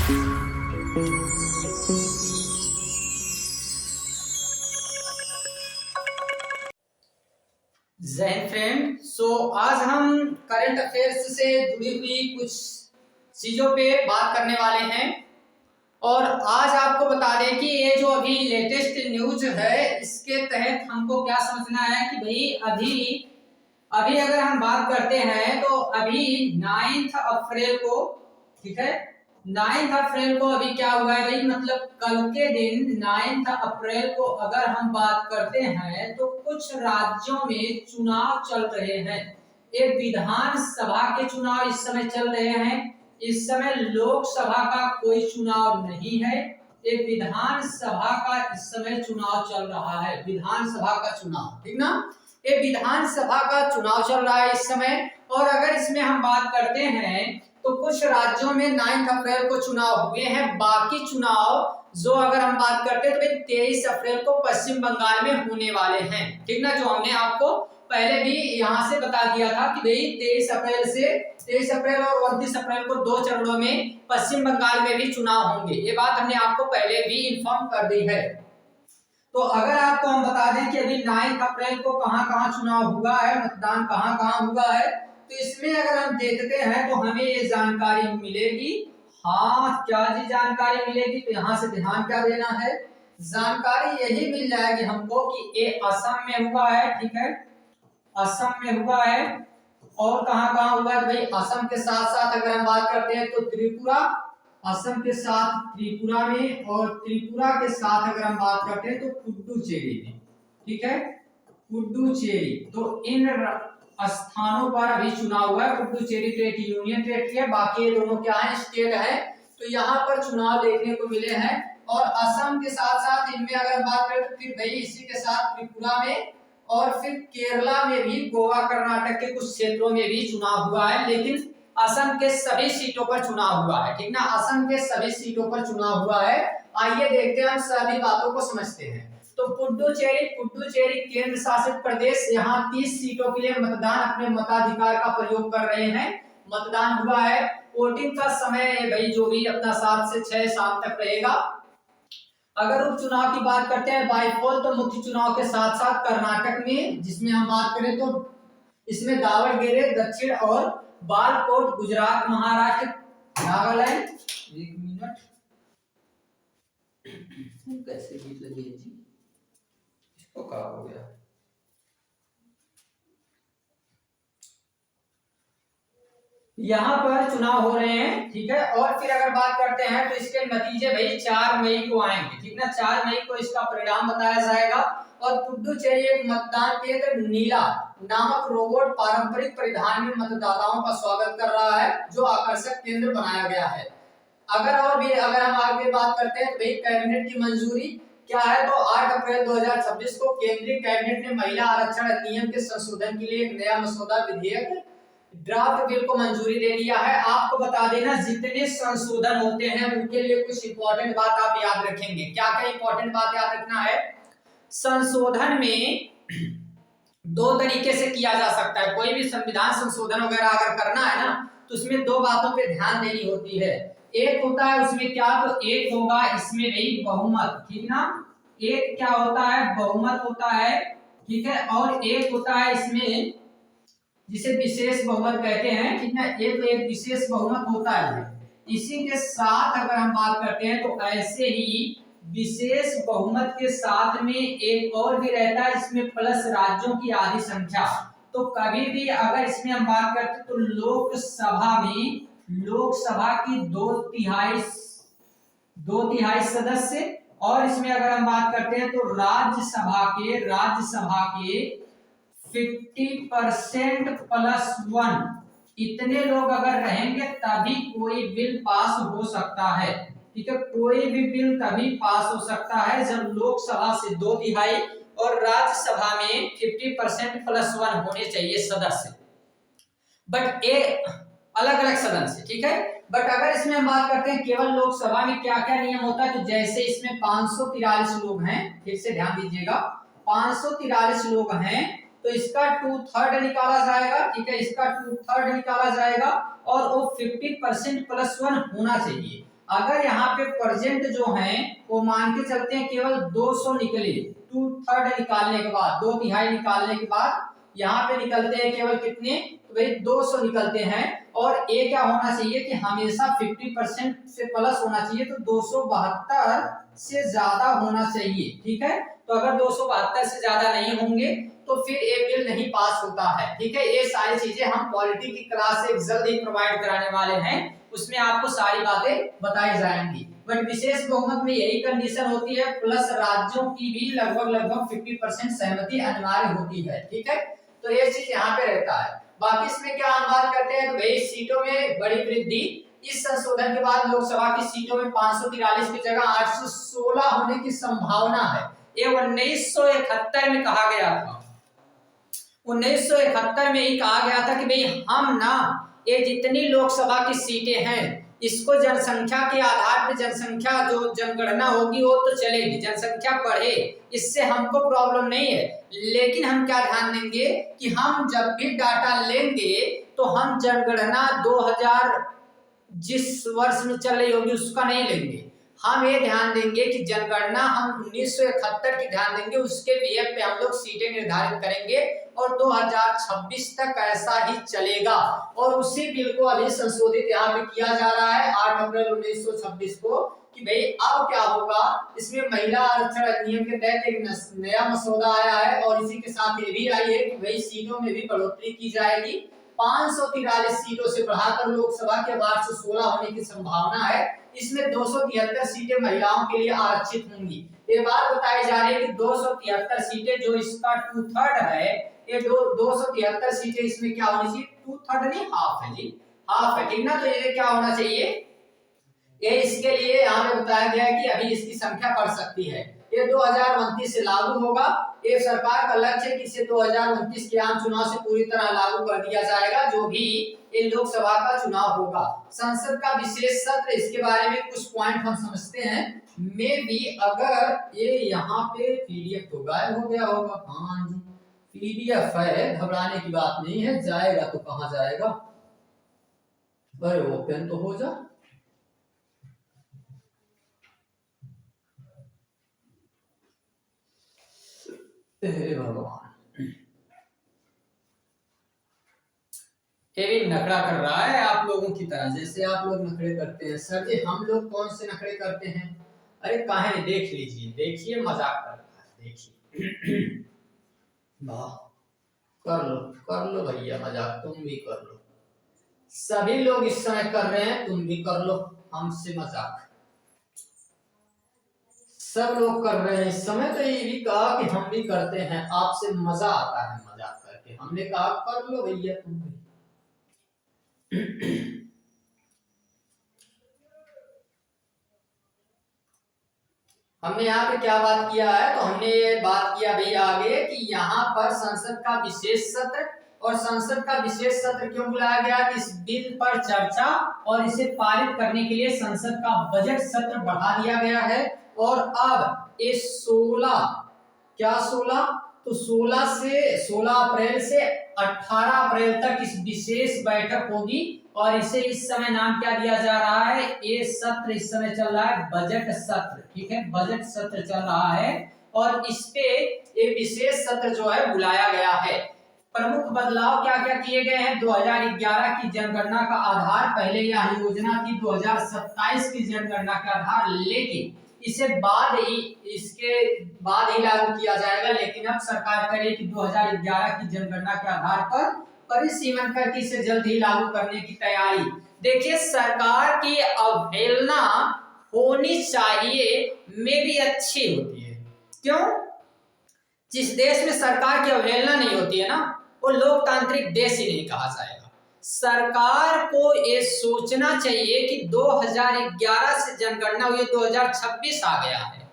जय हिंद फ्रेंड। आज हम करंट अफेयर्स से जुड़ी हुई कुछ चीजों पे बात करने वाले हैं और आज आपको बता दें कि ये जो अभी लेटेस्ट न्यूज है इसके तहत हमको क्या समझना है कि भाई अभी अगर हम बात करते हैं तो अभी 9 अप्रैल को, ठीक है, 9 अप्रैल को अभी क्या हुआ है भाई, मतलब कल के दिन 9 अप्रैल को अगर हम बात करते हैं तो कुछ राज्यों में चुनाव चल रहे हैं। ये विधानसभा के चुनाव इस समय चल रहे हैं। इस समय लोकसभा का कोई चुनाव नहीं है, ये विधानसभा का इस समय चुनाव चल रहा है। विधानसभा का चुनाव, ठीक ना, ये विधानसभा का चुनाव चल रहा है इस समय। और अगर इसमें हम बात करते हैं तो कुछ राज्यों में 9 अप्रैल को चुनाव हुए हैं। बाकी चुनाव जो अगर हम बात करते हैं तो 23 अप्रैल को पश्चिम बंगाल में होने वाले हैं, ठीक ना, जो हमने आपको पहले भी यहां से बता दिया था कि भाई 23 अप्रैल और 29 अप्रैल को 2 चरणों में पश्चिम बंगाल में भी चुनाव होंगे। ये बात हमने आपको पहले भी इन्फॉर्म कर दी है। तो अगर आपको हम बता दें कि अभी 9 अप्रैल को कहां-कहां चुनाव हुआ है, मतदान कहां-कहां हुआ है, तो इसमें अगर हम देखते हैं तो हमें ये जानकारी मिलेगी। हाँ, क्या जी जानकारी मिलेगी, तो यहाँ से ध्यान क्या देना है, जानकारी यही मिल जाएगी हमको कि ये असम में हुआ है, ठीक है, असम में हुआ है। और कहां-कहां हुआ है, तो भाई असम के साथ साथ अगर हम बात करते हैं तो त्रिपुरा, असम के साथ त्रिपुरा में, और त्रिपुरा के साथ अगर हम बात करते हैं तो पुडुचेरी में, ठीक है, पुडुचेरी। तो इन स्थानों पर अभी चुनाव हुआ है। पुडुचेरी तो एक यूनियन टेरिटरी है, बाकी ये दोनों क्या है, स्टेट है। तो यहाँ पर चुनाव देखने को मिले हैं। और असम के साथ साथ इनमें अगर हम बात करें तो फिर भाई इसी के साथ त्रिपुरा में और फिर केरला में भी, गोवा कर्नाटक के कुछ क्षेत्रों में भी चुनाव हुआ है। लेकिन असम के सभी सीटों पर चुनाव हुआ है, ठीक ना, असम के सभी सीटों पर चुनाव हुआ है। आइए देखते हैं, हम सभी बातों को समझते हैं। तो पुडुचेरी केंद्र शासित प्रदेश, यहाँ 30 सीटों के लिए मतदान, अपने मताधिकार का प्रयोग कर रहे हैं। मतदान हुआ है। वोटिंग का समय भाई जो भी अपना 7 से 6 शाम तक रहेगा। अगर उपचुनाव की बात करते हैं बाय पोल, तो मुख्य चुनाव के साथ साथ कर्नाटक में, जिसमें हम बात करें तो इसमें दावणगेरे दक्षिण और बालकोट गुजरात, महाराष्ट्र, नागालैंड। एक मिनट, कैसे गीत लगी है जी, इसको क्या हो गया, यहाँ पर चुनाव हो रहे हैं, ठीक है। और फिर अगर बात करते हैं तो इसके नतीजे भाई 4 मई को आएंगे, ठीक ना, 4 मई को इसका परिणाम बताया जाएगा। और पुडुचेरी एक मतदान केंद्र नीला नामक रोबोट पारंपरिक परिधान में मतदाताओं का स्वागत कर रहा है, जो आकर्षक केंद्र बनाया गया है। अगर हम आगे बात करते हैं तो भाई कैबिनेट की मंजूरी क्या है, तो 8 अप्रैल 2026 को केंद्रीय कैबिनेट ने महिला आरक्षण अधिनियम के संशोधन के लिए एक नया मसौदा विधेयक ड्राफ्ट बिल को मंजूरी दे दिया है। आपको बता देना, जितने संशोधन होते हैं उनके लिए कुछ इंपॉर्टेंट बात आप याद रखेंगे। क्या क्या इंपॉर्टेंट बात याद रखना है, संशोधन में 2 तरीके से किया जा सकता है। कोई भी संविधान संशोधन वगैरह अगर करना है ना, तो उसमें 2 बातों पे ध्यान देनी होती है। एक होता है उसमें क्या, तो एक होगा इसमें नहीं बहुमत, ठीक ना, एक क्या होता है, बहुमत होता है, ठीक है। और एक होता है इसमें जिसे विशेष बहुमत कहते हैं, ठीक ना, एक विशेष बहुमत होता है। इसी के साथ अगर हम बात करते हैं तो ऐसे ही विशेष बहुमत के साथ में एक और भी रहता है, इसमें प्लस राज्यों की आधी संख्या। तो कभी भी अगर इसमें हम बात करते हैं तो लोकसभा की 2/3 सदस्य, और इसमें अगर हम बात करते हैं तो राज्यसभा के 50% +1 इतने लोग अगर रहेंगे तभी कोई बिल पास हो सकता है, ठीक है। कोई भी बिल तभी पास हो सकता है जब लोकसभा से 2/3 और राज्यसभा में 50% +1 होने चाहिए सदस्य, बट ये अलग अलग सदन से, ठीक है। बट अगर इसमें हम बात करते हैं केवल लोकसभा में क्या क्या नियम होता है, तो जैसे इसमें 543 लोग हैं, फिर से ध्यान दीजिएगा, 543 लोग हैं, तो इसका 2/3 निकाला जाएगा, ठीक है, इसका 2/3 निकाला जाएगा और वो 50% +1 होना चाहिए। अगर यहाँ पे परसेंट जो है वो मान के चलते हैं केवल 200 निकले, 2/3 निकालने के बाद, 2/3 निकालने के बाद यहाँ पे निकलते हैं केवल कितने, तो भाई 200 निकलते हैं। और ये क्या होना चाहिए कि हमेशा 50% से प्लस होना चाहिए, तो 272 से ज्यादा होना चाहिए। ठीक है, तो अगर 272 से ज्यादा नहीं होंगे तो फिर ये बिल नहीं पास होता है। ठीक है, ये सारी चीजें हम पॉलिटी की क्लास से जल्द ही प्रोवाइड कराने वाले हैं, उसमें आपको सारी बातें बताई जाएंगी। बट विशेष बहुमत में यही कंडीशन होती है, प्लस राज्यों की भी लगभग 50% सहमति अनिवार्य होती है। ठीक है, तो ये चीज यहाँ पे रहता है। बाकी इसमें क्या हम बात करते हैं, तो भाई सीटों में बड़ी वृद्धि। इस संशोधन के बाद लोकसभा की सीटों में 543 की जगह 816 होने की संभावना है। ये 1971 में कहा गया था, 1971 में ही कहा गया था कि भाई हम ना ये जितनी लोकसभा की सीटें हैं इसको जनसंख्या के आधार पर, जनसंख्या जो जनगणना होगी वो तो चलेगी, जनसंख्या बढ़े इससे हमको प्रॉब्लम नहीं है, लेकिन हम क्या ध्यान देंगे कि हम जब भी डाटा लेंगे तो हम जनगणना 2000 जिस वर्ष में चल रही होगी उसका नहीं लेंगे, हम ये ध्यान देंगे कि जनगणना हम 1971 की ध्यान देंगे, उसके बेस पे हम लोग सीटें निर्धारित करेंगे और 2026 तक ऐसा ही चलेगा। और उसी बिल को अभी संशोधित यहाँ पे किया जा रहा है 8 अप्रैल 1926 को, कि भाई अब क्या होगा, इसमें महिला आरक्षण अधिनियम के तहत एक नया मसौदा आया है और इसी के साथ ये भी आई है कि भाई सीटों में भी बढ़ोतरी की जाएगी। 543 सीटों से बढ़ाकर लोकसभा के 816 होने की संभावना है। इसमें 273 सीटें महिलाओं के लिए आरक्षित होंगी। ये बात बताई जा रही है कि 273 सीटें जो इसका 2/3 है, ये 273 सीटें इसमें क्या होनी चाहिए, 2/3 नहीं हाफ है जी, हाफ है। ठीक ना, तो ये क्या होना चाहिए, ये इसके लिए यहाँ पे बताया गया है कि अभी इसकी संख्या बढ़ सकती है। ये 2029 से लागू होगा। ये सरकार का लक्ष्य है कि इसे 2029 के आम चुनाव से पूरी तरह लागू कर दिया जाएगा, जो भी ये लोकसभा का चुनाव होगा। संसद का विशेष सत्र, इसके बारे में कुछ पॉइंट हम समझते हैं। मे भी अगर ये यहाँ पे पीडीएफ तो गायब हो गया होगा, हाँ जी पीडीएफ है, घबराने की बात नहीं है, जाएगा तो कहाँ जाएगा, अरे ओपन तो हो जा। हे भगवान, ये भी नखरा कर रहा है आप लोगों की तरह, जैसे आप लोग नखरे करते हैं। सर जी हम लोग कौन से नखरे करते हैं, अरे काहे, देख लीजिए, देखिए मजाक कर रहा है, देखिए वाह, कर लो भैया मजाक, तुम भी कर लो, सभी लोग इस समय कर रहे हैं, तुम भी कर लो हमसे मजाक, सब लोग कर रहे हैं इस समय। तो ये भी कहा कि हम भी करते हैं, आपसे मजा आता है मजाक करके, हमने कहा कर लो भैया तुम भी। हमने यहाँ पे क्या बात किया है, तो हमने ये बात किया भैया आगे कि यहाँ पर संसद का विशेष सत्र, और संसद का विशेष सत्र क्यों बुलाया गया कि इस बिल पर चर्चा और इसे पारित करने के लिए संसद का बजट सत्र बढ़ा दिया गया है। और अब ये 16 क्या 16, तो 16 अप्रैल से 18 अप्रैल तक इस विशेष बैठक होगी, और इसे इस समय नाम क्या दिया जा रहा है, ये सत्र इस समय चल रहा है बजट सत्र। ठीक है, बजट सत्र चल रहा है और इस पे ये विशेष सत्र जो है बुलाया गया है। प्रमुख बदलाव क्या क्या किए गए हैं, 2011 की जनगणना का आधार, पहले यह योजना थी 2027 की जनगणना का आधार, लेकिन इसे इसके बाद ही लागू किया जाएगा। लेकिन अब सरकार करे कि 2011 की जनगणना के आधार पर परिसीमन करके इसे जल्द ही लागू करने की तैयारी। देखिए सरकार की अवहेलना होनी चाहिए में भी अच्छी होती है, क्यों, जिस देश में सरकार की अवहेलना नहीं होती है ना, वो लोकतांत्रिक देश ही नहीं कहा जाएगा। सरकार को ये सोचना चाहिए कि 2011 से जनगणना हुई, 2026 आ गया है,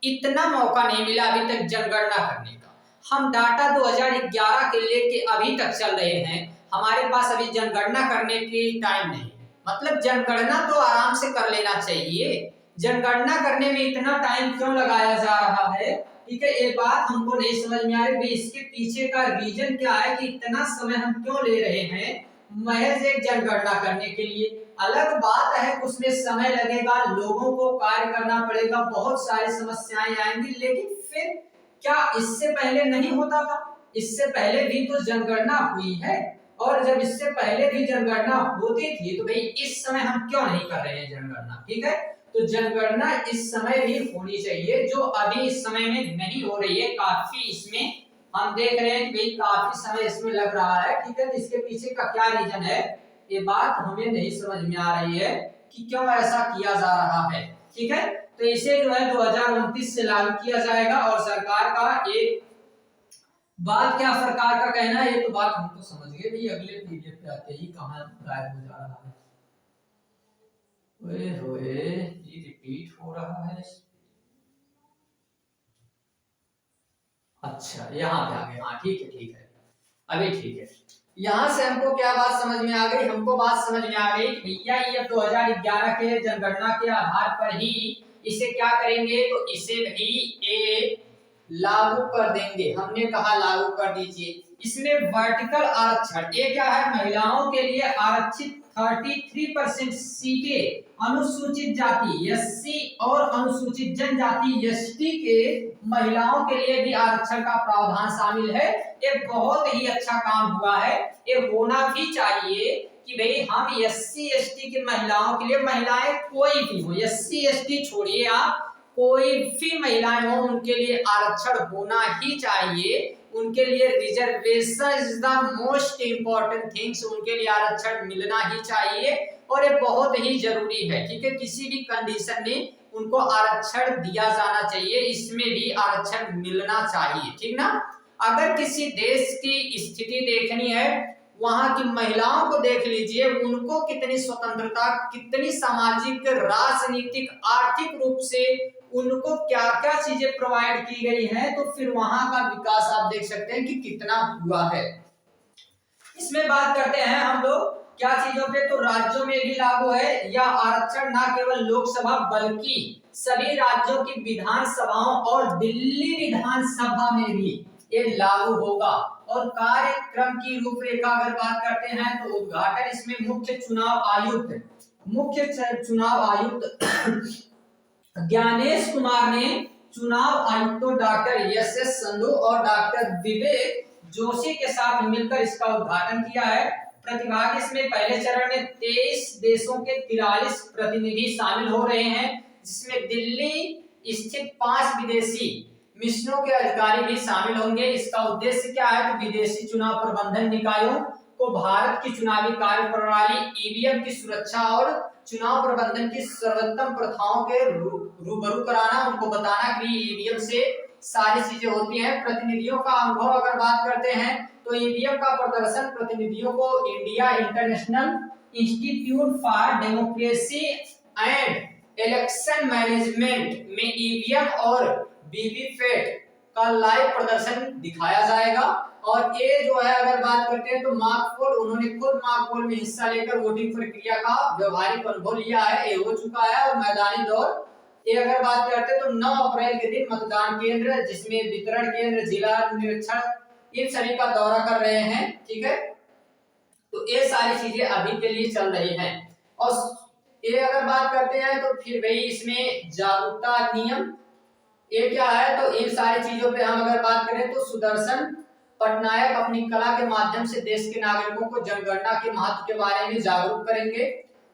इतना मौका नहीं मिला अभी तक जनगणना करने का। हम डाटा 2011 के लेके अभी तक चल रहे हैं, हमारे पास अभी जनगणना करने की टाइम नहीं है। मतलब जनगणना तो आराम से कर लेना चाहिए, जनगणना करने में इतना टाइम क्यों लगाया जा रहा है, ठीक है, ये बात हमको नहीं समझ में आ रही। इसके पीछे का रीजन क्या है कि इतना समय हम क्यों ले रहे हैं महज एक जनगणना करने के लिए। अलग बात है उसमें समय लगेगा, लोगों को कार्य करना पड़ेगा, बहुत सारी समस्याएं आएंगी, लेकिन फिर क्या इससे पहले नहीं होता था? इससे पहले भी तो जनगणना हुई है, और जब इससे पहले भी जनगणना होती थी तो भाई इस समय हम क्यों नहीं कर रहे हैं जनगणना? ठीक है, तो जनगणना इस समय भी होनी चाहिए, जो अभी इस समय में नहीं हो रही है। काफी इसमें हम देख रहे हैं कि भाई काफी समय इसमें लग रहा है। ठीक है, तो इसके पीछे का क्या रीजन है, ये बात हमें नहीं समझ में आ रही है कि क्यों ऐसा किया जा रहा है। ठीक है, तो इसे जो है 2029 से लागू किया जाएगा, और सरकार का एक बात, क्या सरकार का कहना है, ये तो बात हम तो समझ गए भाई। अगले पीडीएफ पे आते ही कहां गायब हो जा रहा है, ओए होए, ये रिपीट हो रहा है। अच्छा, यहाँ पे आ गए, हाँ ठीक है, ठीक है, अभी ठीक है। यहाँ से हमको क्या बात समझ में आ गई? हमको बात समझ में आ गई कि भैया ये 2011 के जनगणना के आधार पर ही इसे क्या करेंगे, तो इसे भी ए लागू कर देंगे। हमने कहा लागू कर दीजिए। इसमें वर्टिकल आरक्षण, ये क्या है, महिलाओं के लिए आरक्षित 33% सीटें अनुसूचित जाति एससी और अनुसूचित जनजाति एसटी के महिलाओं के लिए भी आरक्षण का प्रावधान शामिल है। ये बहुत ही अच्छा काम हुआ है, ये होना भी चाहिए कि भाई हम एससी एसटी की महिलाओं के लिए, महिलाएं कोई भी हो, एससी एसटी छोड़िए आप, कोई भी महिलाएं हो, उनके लिए आरक्षण होना ही चाहिए। उनके लिए reservation is the most important things, उनके लिए आरक्षण मिलना ही चाहिए, और ये बहुत ही जरूरी है। ठीक है, किसी भी कंडीशन में उनको आरक्षण दिया जाना चाहिए, इसमें भी आरक्षण मिलना चाहिए। ठीक ना, अगर किसी देश की स्थिति देखनी है, वहां की महिलाओं को देख लीजिए, उनको कितनी स्वतंत्रता, कितनी सामाजिक, राजनीतिक, आर्थिक रूप से उनको क्या क्या चीजें प्रोवाइड की गई हैं, तो फिर वहां का विकास आप देख सकते हैं कि कितना हुआ है। इसमें बात करते हैं हम लोग क्या चीजों पे, तो राज्यों में भी लागू है यह आरक्षण, न केवल लोकसभा बल्कि सभी राज्यों की विधानसभाओं और दिल्ली विधानसभा में भी ये लागू होगा। और कार्यक्रम की रूपरेखा अगर बात करते हैं, तो उद्घाटन इसमें मुख्य चुनाव आयुक्त ज्ञानेश कुमार ने चुनाव आयुक्तों डॉक्टर एस संधू और डॉक्टर विवेक जोशी के साथ मिलकर इसका उद्घाटन किया है। प्रतिभागी इसमें पहले चरण में 23 देशों के 43 प्रतिनिधि शामिल हो रहे हैं, जिसमें दिल्ली स्थित 5 विदेशी मिशनों के अधिकारी भी शामिल होंगे। इसका उद्देश्य क्या है, तो विदेशी चुनाव प्रबंधन निकायों को भारत की चुनावी कार्य प्रणाली, ईवीएम की सुरक्षा और चुनाव प्रबंधन की सर्वोत्तम प्रथाओं के रूबरू कराना, उनको बताना कि ईवीएम से सारी चीजें होती हैं। प्रतिनिधियों का अनुभव अगर बात करते हैं, तो ईवीएम का प्रदर्शन प्रतिनिधियों को India international institute for democracy and election management में ईवीएम और वीवीपैट का लाइव प्रदर्शन दिखाया जाएगा। और ये जो है अगर बात करते हैं, तो मार्कपोल, उन्होंने खुद मार्कपोल में हिस्सा लेकर वोटिंग प्रक्रिया का व्यवहारिक अनुभव लिया है, ये हो चुका है। और मैदानी दौर ये अगर बात करते हैं, तो 9 अप्रैल के दिन मतदान केंद्र, जिसमें वितरण केंद्र, जिला निरीक्षण, इन सभी का दौरा कर रहे हैं। ठीक है, तो ये सारी चीजें अभी के लिए चल रही हैं। और ये अगर बात करते हैं, तो फिर वही इसमें जागरूकता अधिनियम, ये क्या है, तो इन सारी चीजों पे हम अगर बात करें, तो सुदर्शन पटनायक अपनी कला के माध्यम से देश के नागरिकों को जनगणना के महत्व के बारे में जागरूक करेंगे,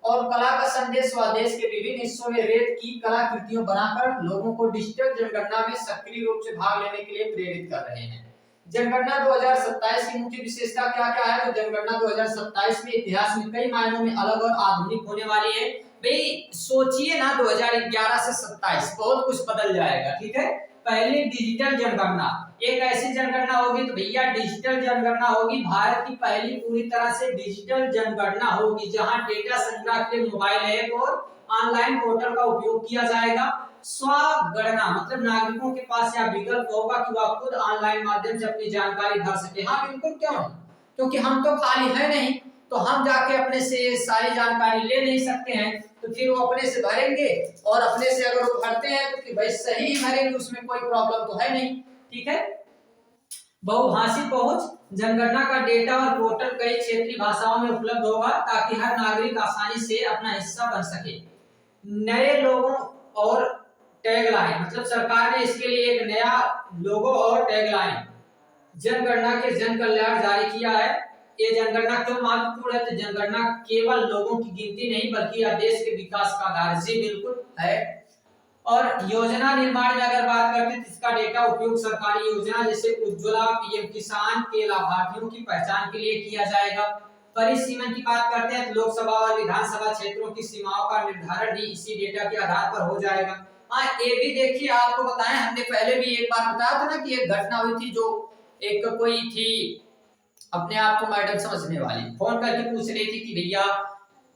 और कला का संदेश व देश के विभिन्न हिस्सों में रेत की कलाकृतियों बनाकर लोगों को डिजिटल जनगणना में सक्रिय रूप से भाग लेने के लिए प्रेरित कर रहे हैं। जनगणना 2027 की मुख्य विशेषता क्या क्या है, तो जनगणना 2027 में इतिहास में कई मायनों में अलग और आधुनिक होने वाली है। भाई सोचिए ना, 2011 से 27 बहुत कुछ बदल जाएगा। ठीक है, पहली डिजिटल जनगणना, एक ऐसी जनगणना होगी, तो भैया डिजिटल जनगणना होगी, भारत की पहली पूरी तरह से डिजिटल जनगणना होगी, जहां डेटा संग्रह के लिए मोबाइल ऐप और ऑनलाइन पोर्टल का उपयोग किया जाएगा। स्वगणना मतलब नागरिकों के पास यह विकल्प होगा कि वह खुद ऑनलाइन माध्यम से अपनी जानकारी भर सके। हाँ बिल्कुल, क्यों नहीं, क्योंकि हम तो खाली है नहीं, तो हम जाके अपने से सारी जानकारी ले नहीं सकते हैं, तो फिर वो अपने से भरेंगे, और अपने से अगर वो भरते हैं तो फिर भाई सही ही भरेंगे, उसमें कोई प्रॉब्लम तो है नहीं। ठीक है, बहुभाषी पहुंच जनगणना का डेटा और पोर्टल कई क्षेत्रीय भाषाओं में उपलब्ध होगा ताकि हर नागरिक आसानी से अपना हिस्सा बन सके। नए लोगों और टैगलाइन, मतलब सरकार ने इसके लिए एक नया लोगो और टैगलाइन जनगणना के जन कल्याण जारी किया है। ये जनगणना क्यों महत्वपूर्ण है? तो जनगणना केवल लोगों की गिनती नहीं बल्कि यह देश के विकास का आधार जी बिल्कुल है। और योजना निर्माण में अगर बात करते हैं तो इसका डेटा उपयोग सरकारी योजना जैसे उज्ज्वला, पीएम किसान के लाभार्थियों की पहचान के लिए किया जाएगा। परिसीमन की बात करते हैं तो लोकसभा और विधानसभा क्षेत्रों की सीमाओं का निर्धारण भी इसी डेटा के आधार पर हो जाएगा। हाँ, ये भी देखिए आपको बताएं, हमने पहले भी एक बार बताया था ना कि एक घटना हुई थी, जो एक कोई थी अपने आप को मैडम समझने वाली, फोन करके पूछ रही थी कि भैया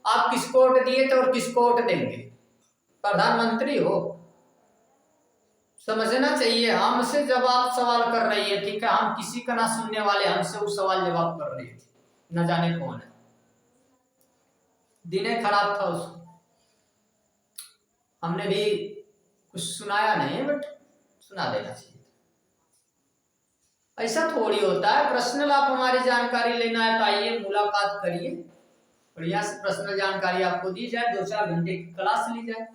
आप किसको वोट दिए थे और किसको वोट देंगे? प्रधानमंत्री हो, समझना चाहिए। हमसे जवाब सवाल कर रही है, ठीक है, हम किसी का ना सुनने वाले, हमसे वो सवाल जवाब कर रही थी, न जाने कौन है। दिन खराब था उसको, हमने भी कुछ सुनाया नहीं बट सुना देना चाहिए। ऐसा थोड़ी होता है। पर्सनल आप हमारी जानकारी लेना है तो आइए मुलाकात करिए, बढ़िया से पर्सनल जानकारी आपको दी जाए, 2-4 घंटे की क्लास ली जाए।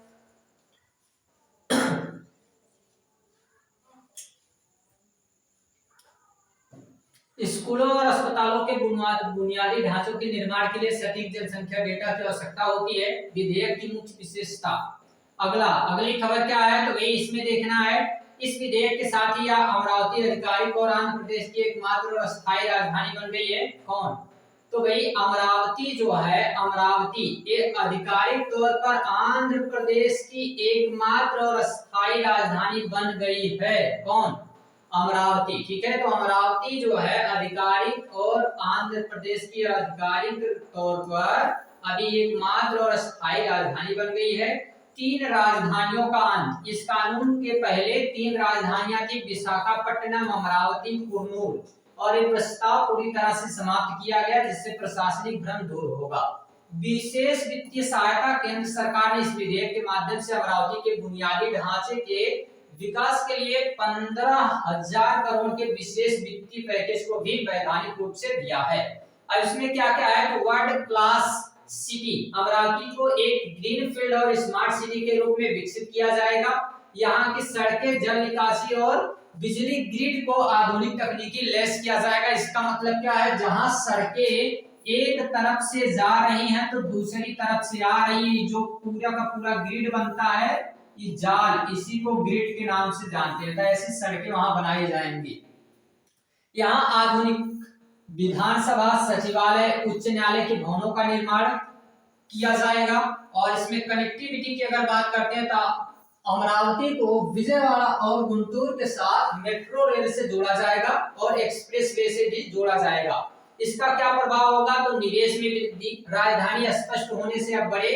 स्कूलों और अस्पतालों के बुनियादी ढांचों के निर्माण के लिए सटीक जनसंख्या डेटा की आवश्यकता होती है। विधेयक की मुख्य विशेषता। अगली खबर क्या है तो वही इसमें देखना है। इस विधेयक के साथ ही अमरावती आधिकारिक और आंध्र प्रदेश की एकमात्र और अस्थायी राजधानी बन गई है। कौन? तो भाई अमरावती जो है, अमरावती एक आधिकारिक तौर पर आंध्र प्रदेश की एकमात्र और अस्थायी राजधानी बन गई है। कौन? अमरावती, ठीक है। तो अमरावती जो है आधिकारिक और आंध्र प्रदेश की आधिकारिक तौर पर अभी एकमात्र और अस्थायी राजधानी बन गई है। 3 राजधानियों का अंत। इस कानून के पहले 3 राजधानियां थी, विशाखापट्टनम, अमरावती, कुर्नूल, और ये प्रस्ताव पूरी तरह से समाप्त किया गया जिससे प्रशासनिक भ्रम दूर होगा। विशेष वित्तीय सहायता। केंद्र सरकार ने इस विधेयक के माध्यम से अमरावती के बुनियादी ढांचे के विकास के लिए 15,000 करोड़ के विशेष वित्तीय पैकेज को भी वैधानिक रूप से दिया है। अब इसमें क्या क्या है तो वर्ल्ड क्लास सिटी, अमरावती को एक ग्रीन फील्ड और स्मार्ट सिटी के रूप में विकसित किया जाएगा। यहाँ की सड़कें, जल निकासी और बिजली ग्रिड को आधुनिक तकनीकी लैस किया जाएगा। इसका मतलब क्या है, जहां सड़कें एक तरफ से जा रही हैं तो दूसरी तरफ से आ रही है, जो पूरा का पूरा ग्रिड बनता है, ये जाल, इसी को ग्रिड के नाम से जानते हैं। तो ऐसी सड़कें वहां बनाई जाएंगी। यहाँ आधुनिक विधानसभा, सचिवालय, उच्च न्यायालय के भवनों का निर्माण किया जाएगा। और इसमें कनेक्टिविटी की अगर बात करते हैं तो अमरावती को विजयवाड़ा और गुंटूर के साथ मेट्रो रेल से जोड़ा जाएगा और एक्सप्रेस वे से भी जोड़ा जाएगा। इसका क्या प्रभाव होगा तो निवेश में वृद्धि। राजधानी स्पष्ट होने से अब बड़े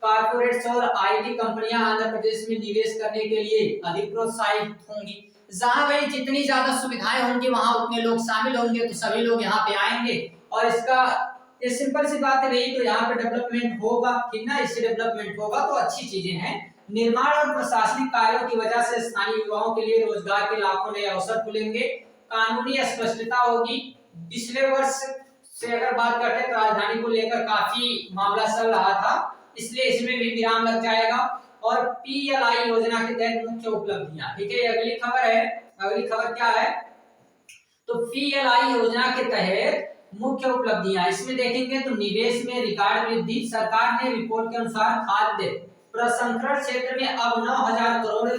कॉर्पोरेट्स और आईटी कंपनियां आंध्र प्रदेश में निवेश करने के लिए अधिक प्रोत्साहित होंगी। जहां भाई जितनी ज्यादा सुविधाएं होंगी वहां उतने लोग शामिल होंगे, तो सभी लोग यहाँ पे आएंगे। और इसका ये सिंपल सी बात है रही, तो यहाँ पे डेवलपमेंट होगा, ठीक ना। इससे डेवलपमेंट होगा तो अच्छी चीजें हैं। निर्माण और प्रशासनिक कार्यों की वजह से स्थानीय युवाओं के लिए रोजगार के लाखों नए अवसर खुलेंगे। कानूनी स्पष्टता होगी। पिछले वर्ष से अगर बात करते हैं तो राजधानी को लेकर काफी मामला चल रहा था, इसलिए इसमें भी विराम लग जाएगा। और पीएलआई योजना के तहत मुख्य उपलब्धियां, ठीक है। अगली खबर है, अगली खबर क्या है तो पीएलआई योजना के तहत मुख्य उपलब्धियां। इसमें देखेंगे तो निवेश में रिकॉर्ड वृद्धि। सरकार ने रिपोर्ट के अनुसार खाद्य प्रसंस्करण क्षेत्र में अब 9,000 करोड़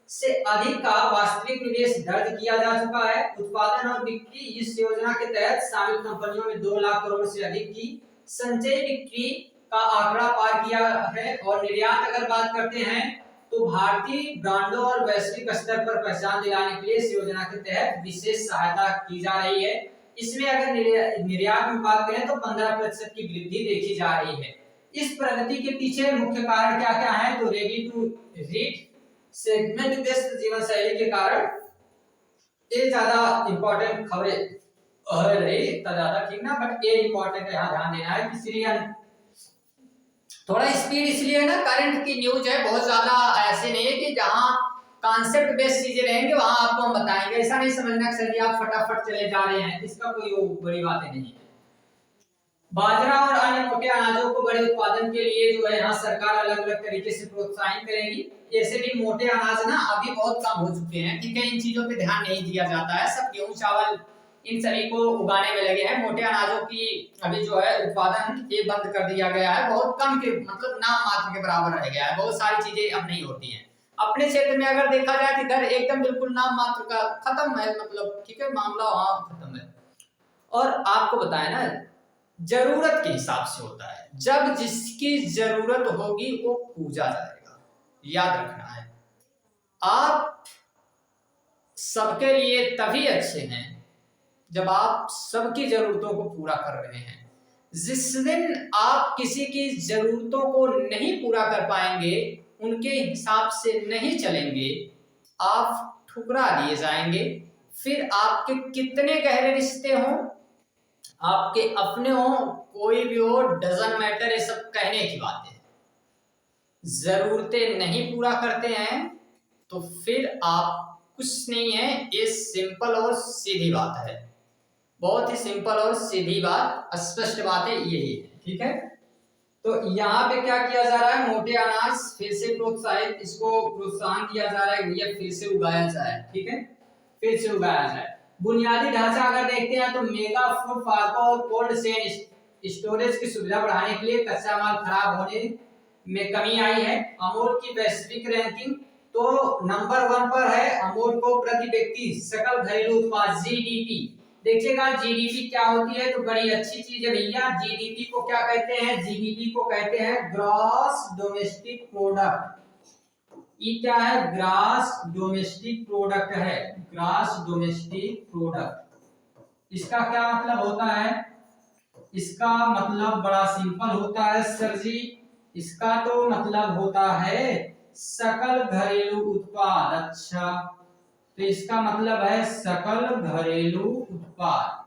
से अधिक का वास्तविक निवेश दर्ज किया जा चुका है। उत्पादन और बिक्री। इस योजना के तहत शामिल कंपनियों में 2 लाख करोड़ से अधिक की संचयी बिक्री का आंकड़ा पार किया है। और निर्यात अगर बात करते हैं तो भारतीय ब्रांडों और वैश्विक स्तर पर पहचान दिलाने के लिए इस योजना के तहत विशेष सहायता की जा रही है। इसमें अगर निर्यात में बात करें तो 15% की वृद्धि देखी जा रही है। इस प्रगति के पीछे मुख्य कारण क्या क्या है तो ready to read segment based जीवन शैली के कारण ये ज्यादा इंपॉर्टेंट खबरें रही, ज्यादा ठीक ना, बट ये इंपॉर्टेंट यहाँ ध्यान देना है। इसलिए थोड़ा स्पीड इसलिए ना, करंट की न्यूज है, बहुत ज्यादा ऐसे नहीं है कि जहां कॉन्सेप्ट बेस्ड चीजें रहेंगे वहां आपको हम बताएंगे। ऐसा नहीं समझना कि सर जी आप फटाफट चले जा रहे हैं, इसका कोई वो बड़ी बातें नहीं है। बाजरा और अन्य मोटे अनाजों को बड़े उत्पादन के लिए जो है यहाँ सरकार अलग अलग तरीके से प्रोत्साहित करेगी। ऐसे भी मोटे अनाज ना अभी बहुत कम हो चुके हैं, ठीक है, इन चीजों पे ध्यान नहीं दिया जाता है। सब गेहूं चावल इन सभी को उगाने में लगे हैं। मोटे अनाजों की अभी जो है उत्पादन ये बंद कर दिया गया है, बहुत कम के मतलब नाम मात्र के बराबर रह गया है। बहुत सारी चीजें अब नहीं होती हैं अपने क्षेत्र में। अगर देखा जाए तो इधर एकदम बिल्कुल नाम मात्र का खत्म है, मतलब ठीक है मामला वहां खत्म है। और आपको बताया ना जरूरत के हिसाब से होता है, जब जिसकी जरूरत होगी वो पूजा जाएगा, याद रखना है। आप सबके लिए तभी अच्छे हैं जब आप सबकी जरूरतों को पूरा कर रहे हैं। जिस दिन आप किसी की जरूरतों को नहीं पूरा कर पाएंगे, उनके हिसाब से नहीं चलेंगे, आप ठुकरा दिए जाएंगे। फिर आपके कितने गहरे रिश्ते हों, आपके अपने हो कोई भी हो, डजंट मैटर, ये सब कहने की बात है। जरूरतें नहीं पूरा करते हैं तो फिर आप कुछ नहीं है। ये सिंपल और सीधी बात है, बहुत ही सिंपल और सीधी बात, स्पष्ट बात है, यही है, ठीक है। तो यहाँ पे क्या किया जा रहा है, मोटे अनाज फिर से प्रोत्साहित, इसको प्रोत्साहन दिया जा रहा है, ये फिर से उगाया जाए, ठीक है, फिर से उगाया जाए। बुनियादी ढांचा अगर देखते हैं तो मेगा फूड पार्कों और कोल्ड चेन स्टोरेज की सुविधा बढ़ाने के लिए कच्चा माल खराब होने में कमी आई है। अमूल की वैश्विक रैंकिंग तो नंबर 1 पर है। अमूल को प्रति व्यक्ति सकल घरेलू उत्पाद जीडीपी, देखिएगा जीडीपी क्या होती है तो बड़ी अच्छी चीज है भैया। जीडीपी को क्या कहते हैं, जीडीपी को कहते हैं ग्रॉस डोमेस्टिक प्रोडक्ट। ये क्या है, ग्रॉस डोमेस्टिक प्रोडक्ट है, ग्रॉस डोमेस्टिक प्रोडक्ट। इसका क्या मतलब होता है, इसका मतलब बड़ा सिंपल होता है सर जी, इसका तो मतलब होता है सकल घरेलू उत्पाद। अच्छा, तो इसका मतलब है सकल घरेलू उत्पाद,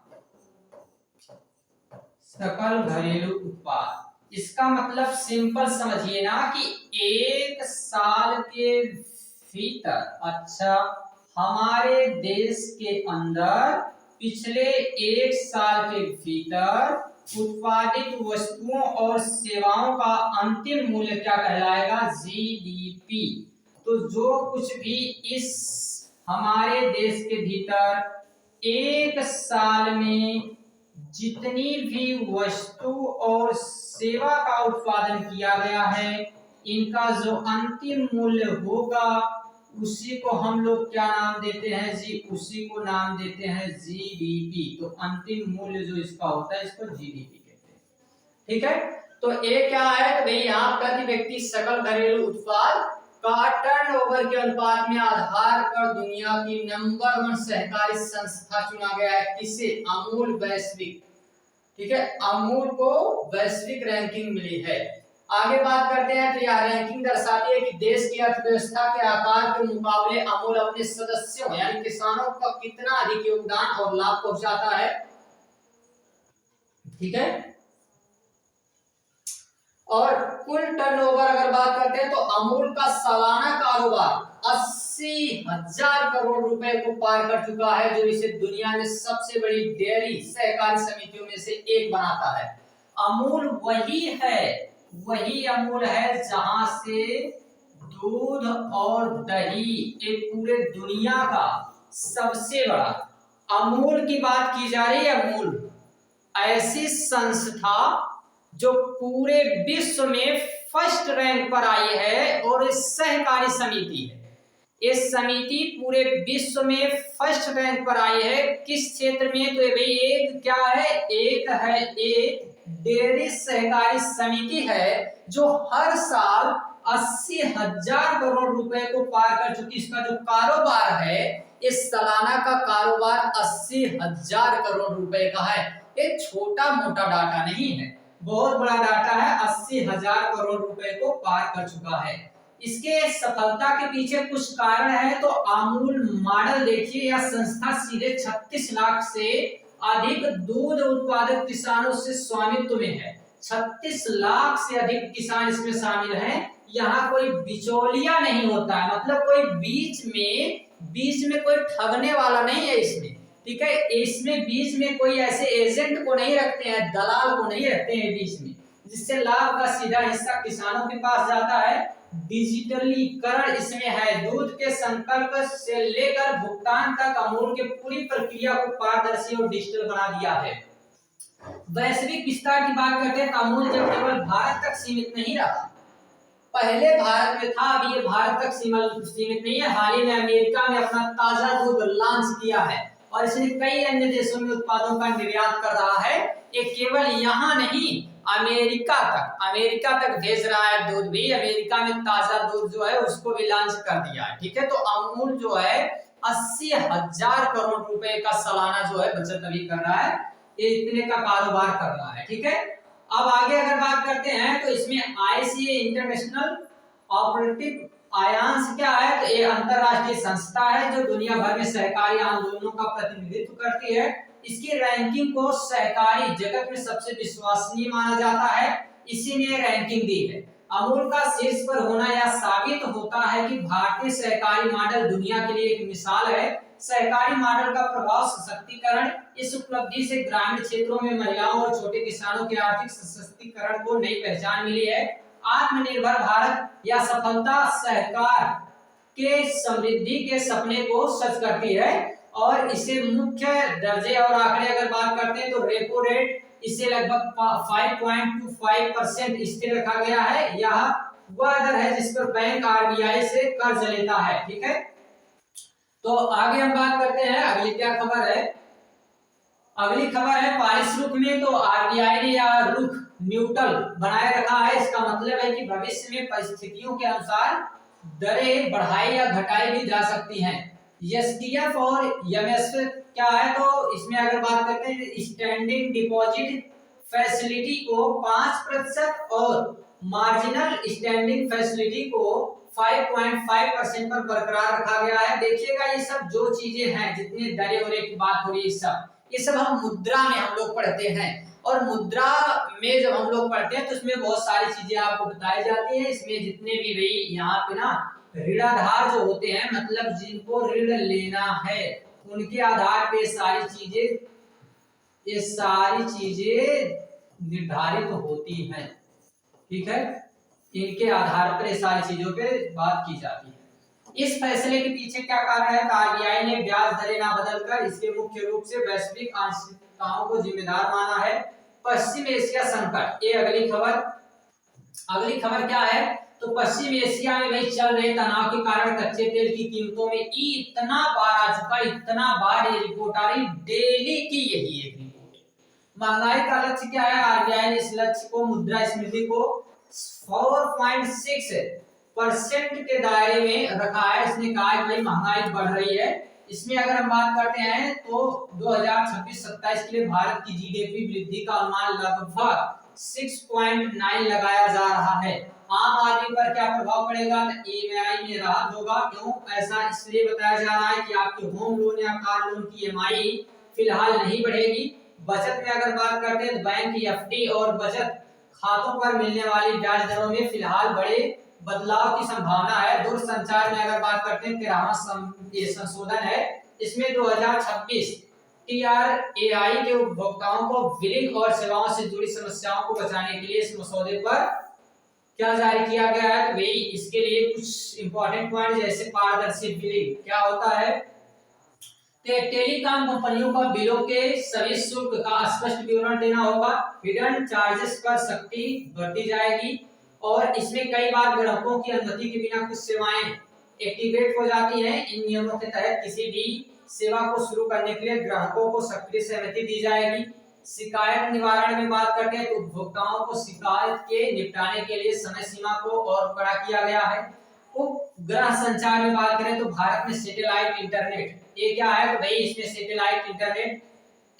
सकल घरेलू उत्पाद। इसका मतलब सिंपल समझिए ना कि एक साल के भीतर, अच्छा, हमारे देश के अंदर पिछले एक साल के भीतर उत्पादित वस्तुओं और सेवाओं का अंतिम मूल्य क्या कहलाएगा, जीडीपी। तो जो कुछ भी इस हमारे देश के भीतर एक साल में जितनी भी वस्तु और सेवा का उत्पादन किया गया है, इनका जो अंतिम मूल्य होगा उसी को हम लोग क्या नाम देते हैं जी, उसी को नाम देते हैं जीडीपी। तो अंतिम मूल्य जो इसका होता है इसको जीडीपी कहते हैं, ठीक है। तो ये क्या है, तो भाई यहाँ प्रति व्यक्ति सकल घरेलू उत्पाद का टर्नओवर के अनुपात में आधार पर दुनिया की नंबर 1 सहकारी संस्था चुना गया है। किसे, अमूल वैश्विक, ठीक है, अमूल को वैश्विक रैंकिंग मिली है। आगे बात करते हैं तो यह रैंकिंग दर्शाती है कि देश की अर्थव्यवस्था के आकार के मुकाबले अमूल अपने सदस्यों यानी किसानों का कितना अधिक योगदान और लाभ पहुंचाता है, ठीक है। और कुल टर्नओवर अगर बात करते हैं तो अमूल का सालाना कारोबार 80,000 करोड़ रुपए को पार कर चुका है, जो इसे दुनिया में सबसे बड़ी डेयरी सहकारी समितियों में से एक बनाता है। अमूल वही अमूल है जहां से दूध और दही एक पूरे दुनिया का सबसे बड़ा, अमूल की बात की जा रही है। अमूल ऐसी संस्था जो पूरे विश्व में फर्स्ट रैंक पर आई है और सहकारी समिति है। ये समिति पूरे विश्व में फर्स्ट रैंक पर आई है। किस क्षेत्र में, तो भाई एक क्या है, एक डेयरी सहकारी समिति है जो हर साल 80,000 करोड़ रुपए को पार कर चुकी। इसका जो कारोबार है, इस सालाना का कारोबार 80,000 करोड़ रुपए का है। ये छोटा मोटा डाटा नहीं है, बहुत बड़ा डाटा है। 80,000 करोड़ रुपए को पार कर चुका है। इसके सफलता के पीछे कुछ कारण है। तो अमूल मॉडल देखिए, यह संस्था सीधे 36 लाख से अधिक दूध उत्पादक किसानों से स्वामित्व में है। 36 लाख से अधिक किसान इसमें शामिल हैं। यहाँ कोई बिचौलिया नहीं होता है, मतलब कोई बीच में कोई ठगने वाला नहीं है इसमें, ठीक है। इसमें बीच में कोई ऐसे एजेंट को नहीं रखते हैं, दलाल को नहीं रखते हैं बीच में, जिससे लाभ का सीधा हिस्सा किसानों के पास जाता है। डिजिटलीकरण इसमें है, दूध के संकल्प से लेकर भुगतान तक अमूल के पूरी प्रक्रिया को पारदर्शी और डिजिटल बना दिया है। वैश्विक विस्तार की बात करते हैं तो अमूल जब केवल भारत तक सीमित नहीं रहा, पहले भारत में था, अभी ये भारत तक सीमित नहीं है। हाल ही में अमेरिका में अपना ताजा दूध लॉन्च किया है और इसने कई अन्य देशों में उत्पादों का निर्यात कर रहा है। ये केवल यहाँ नहीं, अमेरिका तक भेज रहा है दूध भी। अमेरिका में ताजा दूध जो है उसको भी लॉन्च कर दिया है, ठीक है। तो अमूल जो है 80,000 करोड़ रुपए का सालाना जो है बचत अभी कर रहा है, ये इतने का कारोबार कर रहा है, ठीक है। अब आगे अगर बात करते हैं तो इसमें आईसीए इंटरनेशनल ऑपरेटिव आयांस क्या है, तो ये अंतरराष्ट्रीय संस्था है जो दुनिया भर में सहकारी आंदोलनों का प्रतिनिधित्व करती है। इसकी रैंकिंग को सहकारी जगत में सबसे विश्वसनीय माना जाता है, इसी ने रैंकिंग दी है। अमूल का शीर्ष पर होना यह साबित होता है कि भारतीय सहकारी मॉडल दुनिया के लिए एक मिसाल है। सहकारी मॉडल का प्रभाव सशक्तिकरण, इस उपलब्धि से ग्रामीण क्षेत्रों में महिलाओं और छोटे किसानों के आर्थिक सशक्तिकरण को नई पहचान मिली है। आत्मनिर्भर भारत या सफलता सहकार के समृद्धि के सपने को सच करती है और इसे मुख्य दर्जे और आंकड़े अगर बात करते हैं तो रेपो रेट इसे लगभग 5.25% स्थिर रखा गया है। यह वह दर है जिस पर बैंक आरबीआई से कर्ज लेता है, ठीक है। तो आगे हम बात करते हैं, अगली क्या खबर है। अगली खबर है पारिश रुख में तो आरबीआई ने यह रुख न्यूट्रल बनाए रखा है। इसका मतलब है कि भविष्य में परिस्थितियों के अनुसार दरें बढ़ाई या घटाई भी जा सकती हैं। एसडीएफ और एमएसएफ क्या है, तो इसमें अगर बात करते हैं स्टैंडिंग डिपॉजिट फैसिलिटी को 5% और मार्जिनल स्टैंडिंग फैसिलिटी को 5.5% पर बरकरार रखा गया है। देखिएगा ये सब जो चीजें हैं, जितने दरें होने की बात हो रही है, ये सब हम मुद्रा में हम लोग पढ़ते हैं और मुद्रा में जब हम लोग पढ़ते हैं तो इसमें बहुत सारी चीजें आपको बताई जाती है। इसमें जितने भी भाई यहाँ पे ना ऋणाधार जो होते हैं, मतलब जिनको ऋण लेना है, उनके आधार पे ये सारी चीजें निर्धारित होती हैं, ठीक है। इनके आधार पर ये सारी चीजों पे बात की जाती है। इस फैसले के पीछे क्या कारण है, आरबीआई ने ब्याज दरें ना बदलकर इसके मुख्य रूप से वैश्विक अनिश्चितताओं को जिम्मेदार माना है। पश्चिम एशिया संकट, ये अगली खबर क्या है, तो पश्चिम एशिया में भाई चल रहे तनाव के कारण कच्चे तेल की कीमतों में इतना बार आ चुका, इतना बार ये रिपोर्ट आ रही, डेली की यही एक रिपोर्ट। महंगाई का लक्ष्य क्या है, आरबीआई ने इस लक्ष्य को मुद्रास्फीति को 4.6% के दायरे में रखा है। इसने कहा है भाई महंगाई बढ़ रही है। इसमें अगर हम बात करते हैं तो 2026-27 के लिए भारत की जीडीपी वृद्धि का अनुमान लगभग 6.9 लगाया जा रहा है। आम आदमी पर क्या प्रभाव पड़ेगा, तो ईएमआई में राहत होगा। क्यों ऐसा इसलिए बताया जा रहा है कि आपके होम लोन या कार लोन की ईएमआई फिलहाल नहीं बढ़ेगी। बचत में अगर बात करते हैं तो बैंक की एफडी और बचत खातों पर मिलने वाली ब्याज दरों में फिलहाल बड़े बदलाव की संभावना है। दूरसंचार में अगर बात करते हैं 13वां संशोधन है, इसमें 2026 टीआरएआई के उपभोक्ताओं को बिलिंग और सेवाओं से जुड़ी समस्याओं को बचाने के लिए इस मसौदे पर क्या जारी किया गया है, तो भाई इसके लिए कुछ इंपॉर्टेंट पॉइंट जैसे पारदर्शी बिलिंग क्या होता है, टेलीकॉम कंपनियों का बिलों के सभी शुल्क का स्पष्ट विवरण देना होगा। हिडन चार्जेस पर सख्ती बरती जाएगी और इसमें कई बार ग्राहकों की अनुमति के बिना कुछ सेवाएं एक्टिवेट हो जाती हैं। इन नियमों के तहत किसी भी सेवा को शुरू करने के लिए ग्राहकों को सक्रिय सहमति दी जाएगी। शिकायत निवारण में बात करते हैं तो उपभोक्ताओं को शिकायत के निपटाने के लिए समय सीमा को और कड़ा किया गया है। उपग्रह संचार में बात करें तो भारत में सैटेलाइट इंटरनेट, ये क्या है, तो भाई इसमें सैटेलाइट इंटरनेट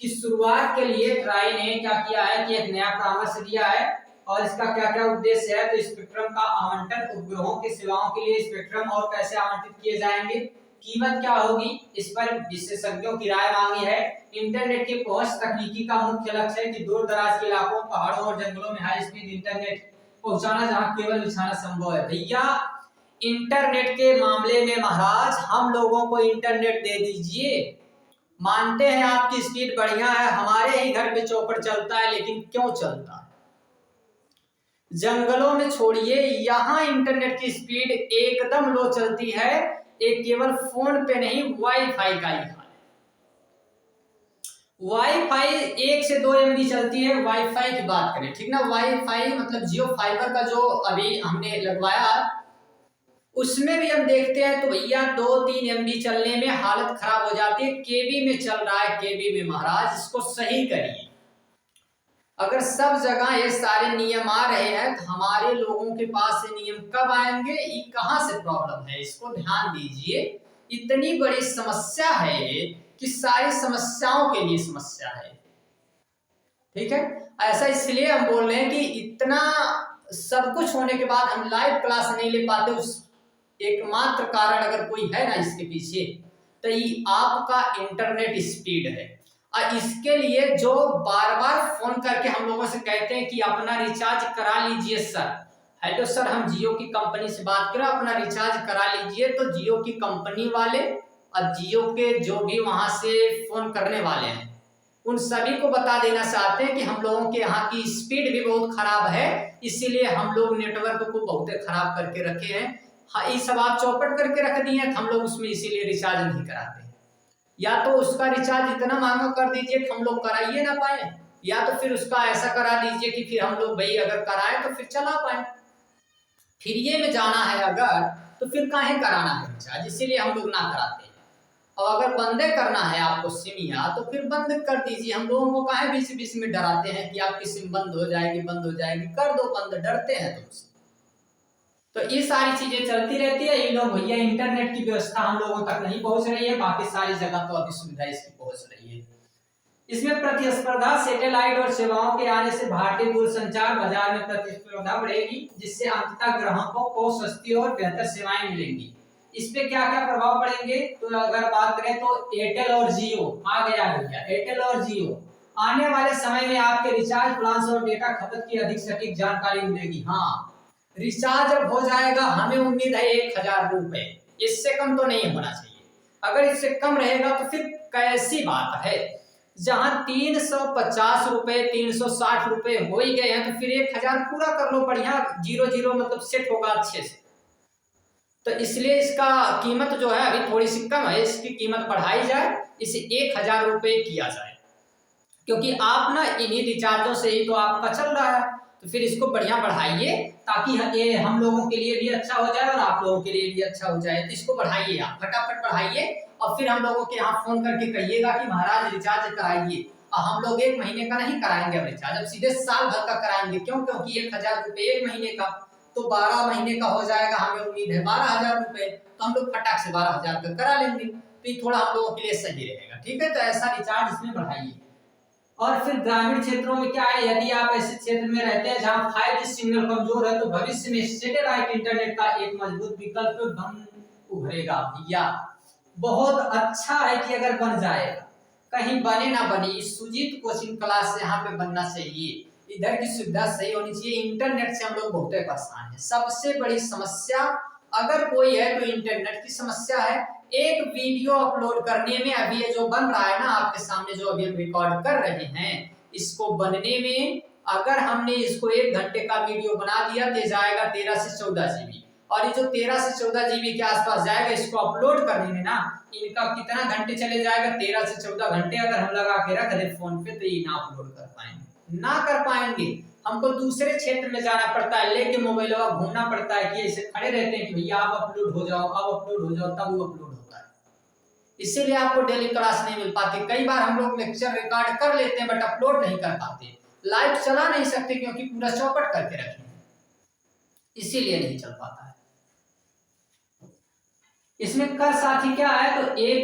की शुरुआत के लिए ट्राई ने क्या किया है कि एक नया परामर्श दिया है और इसका क्या क्या उद्देश्य है, तो स्पेक्ट्रम का आवंटन, उपग्रहों की सेवाओं के लिए स्पेक्ट्रम और पैसे आवंटित किए जाएंगे, कीमत क्या होगी, इस पर विशेषज्ञों की राय मांगी है। इंटरनेट की पहुंच तकनीकी का मुख्य लक्ष्य है कि दूर दराज के इलाकों, पहाड़ों और जंगलों में हाई स्पीड इंटरनेट पहुंचाना जहां केबल बिछाना संभव है। भैया इंटरनेट के मामले में महाराज हम लोगों को इंटरनेट दे दीजिए, मानते हैं आपकी स्पीड बढ़िया है, हमारे ही घर पे चौपड़ चलता है, लेकिन क्यों चलता है? जंगलों में छोड़िए, यहाँ इंटरनेट की स्पीड एकदम लो चलती है। एक केवल फोन पे नहीं, वाईफाई का ही हाल है। वाईफाई 1 से 2 MB चलती है, वाईफाई की बात करें, ठीक ना। वाईफाई मतलब जियो फाइबर का जो अभी हमने लगवाया, उसमें भी हम देखते हैं तो भैया 2-3 MB चलने में हालत खराब हो जाती है। केबी में चल रहा है, केबी में महाराज, इसको सही करिए। अगर सब जगह ये सारे नियम आ रहे हैं तो हमारे लोगों के पास ये नियम कब आएंगे? ये कहां से प्रॉब्लम है, इसको ध्यान दीजिए। इतनी बड़ी समस्या है ये कि सारी समस्याओं के लिए समस्या है, ठीक है। ऐसा इसलिए हम बोल रहे हैं कि इतना सब कुछ होने के बाद हम लाइव क्लास नहीं ले पाते, उस एकमात्र कारण अगर कोई है ना इसके पीछे, तो ये आपका इंटरनेट स्पीड है। और इसके लिए जो बार बार फोन करके हम लोगों से कहते हैं कि अपना रिचार्ज करा लीजिए सर, हेलो सर हम जियो की कंपनी से बात करें, अपना रिचार्ज करा लीजिए, तो जियो की कंपनी वाले और जियो के जो भी वहां से फोन करने वाले हैं उन सभी को बता देना चाहते हैं कि हम लोगों के यहाँ की स्पीड भी बहुत खराब है, इसीलिए हम लोग नेटवर्क को बहुत खराब करके रखे हैं। हाँ, ये सब आप चौपट करके रख दिए हैं, हम लोग उसमें इसीलिए रिचार्ज नहीं कराते। या तो उसका रिचार्ज इतना महंगा कर दीजिए कि हम लोग कराइए ना पाए, या तो फिर उसका ऐसा करा दीजिए कि फिर हम लोग भाई अगर कराए तो फिर चला पाए। फिर ये में जाना है अगर, तो फिर काहे कराना है रिचार्ज, इसीलिए हम लोग ना कराते हैं। और अगर बंदे करना है आपको सिम, तो फिर बंद कर दीजिए। हम लोगों को काहे बीच बीच में डराते हैं कि आपकी सिम बंद हो जाएगी, बंद हो जाएगी, कर दो बंद, डरते हैं तुमसे। तो ये सारी चीजें चलती रहती है। ये लोग भैया इंटरनेट की व्यवस्था हम लोगों तक नहीं पहुंच रही है, बाकी सारी जगह तो अभी सुविधा इसकी पहुंच रही है। इसमें प्रतिस्पर्धा सैटेलाइट और सेवाओं के आने से भारतीय दूरसंचार बाजार में प्रतिस्पर्धा बढ़ेगी, जिससे अंततः ग्राहकों को सस्ती और बेहतर सेवाएं मिलेंगी। इस पे क्या क्या प्रभाव पड़ेंगे, तो अगर बात करें तो एयरटेल और जियो आ गया भैया, एयरटेल और जियो आने वाले समय में आपके रिचार्ज प्लान और डेटा खपत की अधिक सटीक जानकारी मिलेगी। हाँ, रिचार्ज अब हो जाएगा, हमें उम्मीद है 1000 रुपए, इससे कम तो नहीं होना चाहिए। अगर इससे कम रहेगा तो फिर कैसी बात है, जहां 350 रुपए 360 रुपए हो ही गए हैं, तो फिर 1000 पूरा कर लो, बढ़िया 00 मतलब सेट होगा अच्छे से। तो इसलिए इसका कीमत जो है अभी थोड़ी सी कम है, इसकी कीमत बढ़ाई जाए, इसे 1000 रुपए किया जाए, क्योंकि आप ना इन्हीं रिचार्जों से ही तो आपका चल रहा है। तो फिर इसको बढ़िया बढ़ाइए ताकि ये हम लोगों के लिए भी अच्छा हो जाए और आप लोगों के लिए भी अच्छा हो जाए। तो इसको बढ़ाइए, आप फटाफट बढ़ाइए, और फिर हम लोगों के यहाँ फोन करके कहिएगा कि महाराज रिचार्ज कराइए। और हम लोग 1 महीने का नहीं कराएंगे अब रिचार्ज, अब सीधे साल भर का कराएंगे। क्यों? क्योंकि 1000 रुपए 1 महीने का, तो 12 महीने का हो जाएगा, हमें उम्मीद है 12000 रुपए, तो हम लोग फटाक से 12000 का करा लेंगे। तो ये थोड़ा हम लोगों के लिए सही रहेगा, ठीक है। तो ऐसा रिचार्ज इसमें बढ़ाइए। और फिर ग्रामीण क्षेत्रों में क्या है, यदि आप ऐसे क्षेत्र में रहते हैं जहां 5G सिग्नल कमजोर है, तो भविष्य में सैटेलाइट इंटरनेट का एक मजबूत विकल्प बन उभरेगा। भैया बहुत अच्छा है कि अगर बन जाएगा, कहीं बने ना बने, सुजीत कोचिंग क्लास यहाँ पे बनना चाहिए, इधर की सुविधा सही होनी चाहिए। इंटरनेट से हम लोग बहुत परेशान हैं, सबसे बड़ी समस्या अगर कोई है तो इंटरनेट की समस्या है। एक वीडियो अपलोड करने में, अभी ये जो बन रहा है ना आपके सामने, जो अभी हम रिकॉर्ड कर रहे हैं, इसको बनने में अगर हमने इसको 1 घंटे का वीडियो बना दिया तो जाएगा 13 से 14 जीबी, और ये जो 13 से 14 जीबी के आसपास जाएगा, इसको अपलोड करने में ना इनका कितना घंटे चले जाएगा, 13 से 14 घंटे अगर हम लगा के रख दे फोन पे, तो ये ना अपलोड कर पाएंगे, ना कर पाएंगे। हमको दूसरे क्षेत्र में जाना पड़ता है, लेके मोबाइल घूमना पड़ता है, कि ऐसे खड़े रहते हैं कि भैया आप अपलोड हो जाओ, अब अपलोड हो जाओ, तब वो अपलोड होता है। इसीलिए आपको डेली क्लास नहीं मिल पाती। कई बार हम लोग लेक्चर रिकॉर्ड कर लेते हैं बट अपलोड नहीं कर पाते, लाइव चला नहीं सकते क्योंकि पूरा चौपट करके रखे हैं, इसीलिए नहीं चल पाता है। इसमें का साथी क्या है, तो ये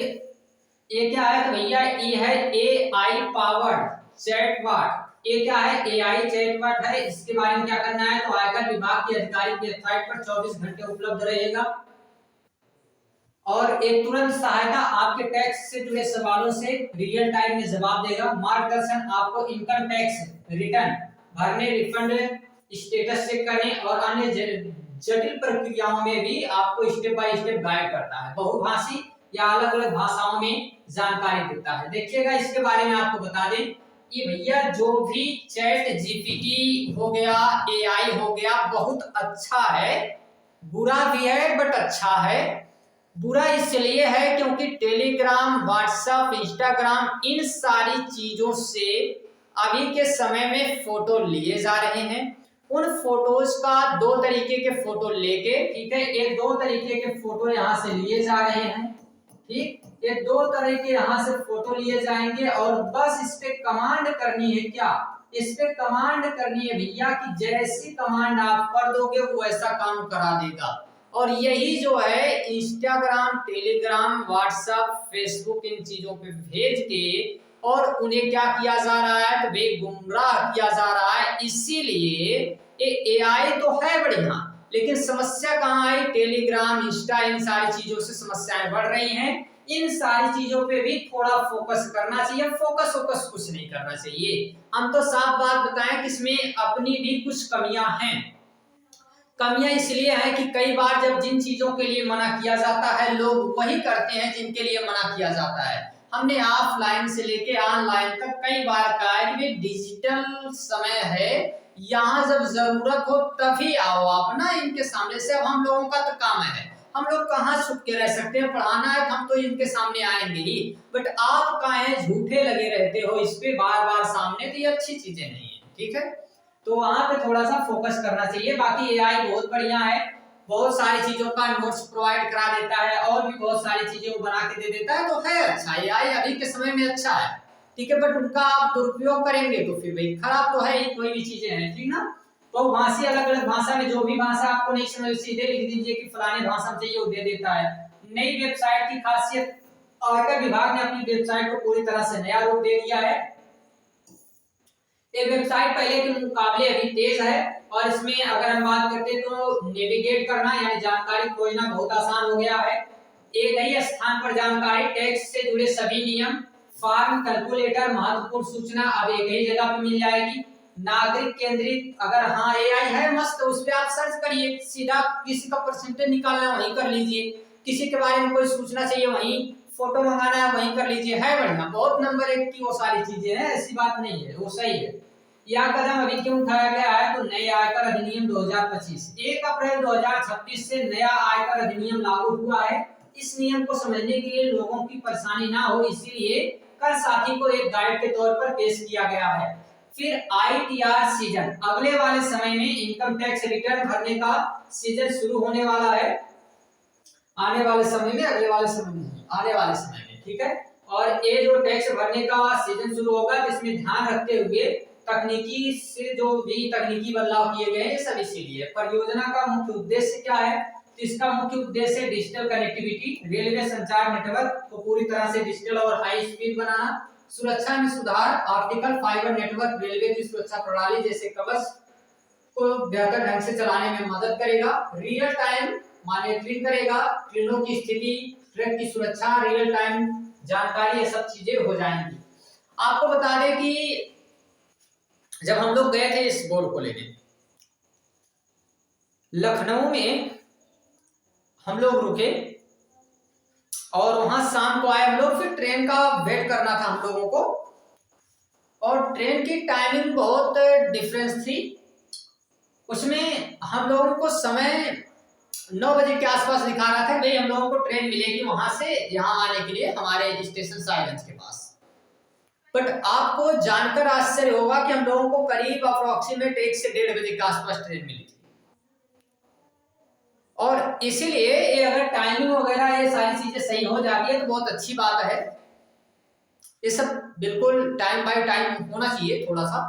क्या है, तो भैया ये है AI पावर्ड चैटबॉट। ये क्या है, AI चैटबॉट है। इसके बारे में क्या करना है, तो आयकर विभाग की आधिकारिक वेबसाइट पर 24 घंटे उपलब्ध रहेगा, और एक तुरंत सहायता आपके टैक्स से जुड़े सवालों से रियल टाइम में जवाब देगा। मार्गदर्शन आपको इनकम टैक्स रिटर्न भरने, रिफंड स्टेटस चेक करने और अन्य जटिल प्रक्रियाओं में भी आपको स्टेप बाय स्टेप गाइड करता है। बहुभाषी या अलग अलग भाषाओं में जानकारी देता है। देखिएगा इसके बारे में आपको बता दें कि भैया जो भी चैट जीपीटी हो गया, एआई हो गया, बहुत अच्छा है, बुरा भी है बट अच्छा है। बुरा इसलिए है क्योंकि टेलीग्राम, व्हाट्सएप, इंस्टाग्राम, इन सारी चीजों से अभी के समय में फोटो लिए जा रहे हैं। उन फोटोज का दो तरीके के फोटो लेके, ठीक है, ये दो तरीके के फोटो यहाँ से लिए जा रहे हैं, ठीक, ये दो तरह के यहाँ से फोटो लिए जाएंगे और बस इस पे कमांड करनी है। क्या इस पे कमांड करनी है भैया कि जैसी कमांड आप कर दोगे वो ऐसा काम करा देगा। और यही जो है इंस्टाग्राम, टेलीग्राम, व्हाट्सएप, फेसबुक, इन चीजों पे भेज के और उन्हें क्या किया जा रहा है, तो भाई गुमराह किया जा रहा है। इसीलिए ये एआई तो है बढ़िया, लेकिन समस्या कहाँ आई, टेलीग्राम, इंस्टा, इन सारी चीजों से समस्याएं बढ़ रही हैं। इन सारी चीजों पे भी थोड़ा फोकस करना चाहिए। फोकस कुछ नहीं करना चाहिए। हम तो साफ बात बताएं कि इसमें अपनी भी कुछ कमियां हैं। कमियां इसलिए है कि कई बार जब जिन चीजों के लिए मना किया जाता है लोग वही करते हैं जिनके लिए मना किया जाता है। हमने ऑफलाइन से लेके ऑनलाइन तक कई बार कहा है कि डिजिटल समय है, यहाँ जब जरूरत हो तभी आओ आप ना इनके सामने से। अब हम लोगों का तो काम है, हम लोग कहाँ छुप के रह सकते हैं, पढ़ाना है हम तो इनके सामने आएंगे ही। बट आप काहे झूठे लगे रहते हो इस पे बार बार सामने, तो ये अच्छी चीजें नहीं है, ठीक है। तो वहां पे थोड़ा सा फोकस करना चाहिए। बाकी एआई बहुत बढ़िया है, बहुत सारी चीजों का नोट्स प्रोवाइड करा देता है और भी बहुत सारी चीजें वो बना के दे देता है, तो है अच्छा, एआई अभी के समय में अच्छा है, ठीक है। बट उनका आप दुरुपयोग करेंगे तो फिर भाई खराब तो है ही, कोई भी चीजें हैं, ठीक ना। तो भाषी अलग अलग भाषा में जो भी भाषा आपको नहीं समझ सीधे लिख दीजिए कि फलाने भाषा में चाहिए, वो दे देता है। नई वेबसाइट की खासियत, आयकर विभाग ने अपनी वेबसाइट को पूरी तरह से नया रूप दे दिया है। ये वेबसाइट पहले के मुकाबले अभी तेज है और इसमें अगर हम बात करते हैं तो नेविगेट करना यानी जानकारी खोजना बहुत आसान हो गया है। एक ही स्थान पर जानकारी, टैक्स से जुड़े सभी नियम, फॉर्म, कैलकुलेटर, महत्वपूर्ण सूचना अब एक ही जगह पे मिल जाएगी। नागरिक केंद्रित, अगर हाँ एआई है मस्त, उस पर आप सर्च करिए, सीधा किसी का परसेंटेज निकालना है वहीं कर लीजिए, किसी के बारे में कोई सूचना चाहिए वहीं, फोटो मंगाना है वहीं कर लीजिए, है बढ़िया, बहुत नंबर एक की वो सारी चीजें हैं, ऐसी बात नहीं है, वो सही है। यह कदम अभी क्यों उठाया गया है, तो नए आयकर अधिनियम 2025 1 अप्रैल 2026 से नया आयकर अधिनियम लागू हुआ है। इस नियम को समझने के लिए लोगों की परेशानी ना हो, इसीलिए कर साथी को एक गाइड के तौर पर पेश किया गया है। फिर आईटीआर सीजन, अगले वाले समय में इनकम टैक्स रिटर्न भरने का सीजन शुरू होने वाला है, आने वाले समय में, अगले वाले समय में, आने वाले समय में, ठीक है। और ये जो टैक्स भरने का सीजन शुरू होगा, जिसमें ध्यान रखते हुए तकनीकी से जो भी तकनीकी बदलाव किए गए हैं सब इसीलिए। परियोजना का मुख्य उद्देश्य क्या है, तो इसका मुख्य उद्देश्य डिजिटल कनेक्टिविटी, रेलवे संचार नेटवर्क को पूरी तरह से डिजिटल और हाई स्पीड बनाना, सुरक्षा में सुधार, ऑप्टिकल फाइबर नेटवर्क रेलवे की सुरक्षा प्रणाली जैसे कवच को बेहतर ढंग से चलाने में मदद करेगा, रियल टाइम मॉनिटरिंग करेगा, ट्रेनों की स्थिति, ट्रैक की सुरक्षा, रियल टाइम जानकारी, ये सब चीजें हो जाएंगी। आपको बता दें कि जब हम लोग गए थे इस बोर्ड को लेने, लखनऊ में हम लोग रुके और वहां शाम को आए हम लोग, फिर ट्रेन का वेट करना था हम लोगों को, और ट्रेन की टाइमिंग बहुत डिफरेंस थी। उसमें हम लोगों को समय 9 बजे के आसपास दिखा रहा था, भाई हम लोगों को ट्रेन मिलेगी वहां से यहाँ आने के लिए हमारे स्टेशन साइलेंस के पास। बट आपको जानकर आश्चर्य होगा कि हम लोगों को करीब अप्रोक्सीमेट 1 से 1:30 बजे के आसपास ट्रेन मिली थी। और इसीलिए ये अगर टाइमिंग वगैरह ये सारी चीजें सही हो जाती है तो बहुत अच्छी बात है। ये सब बिल्कुल टाइम बाय टाइम होना चाहिए, थोड़ा सा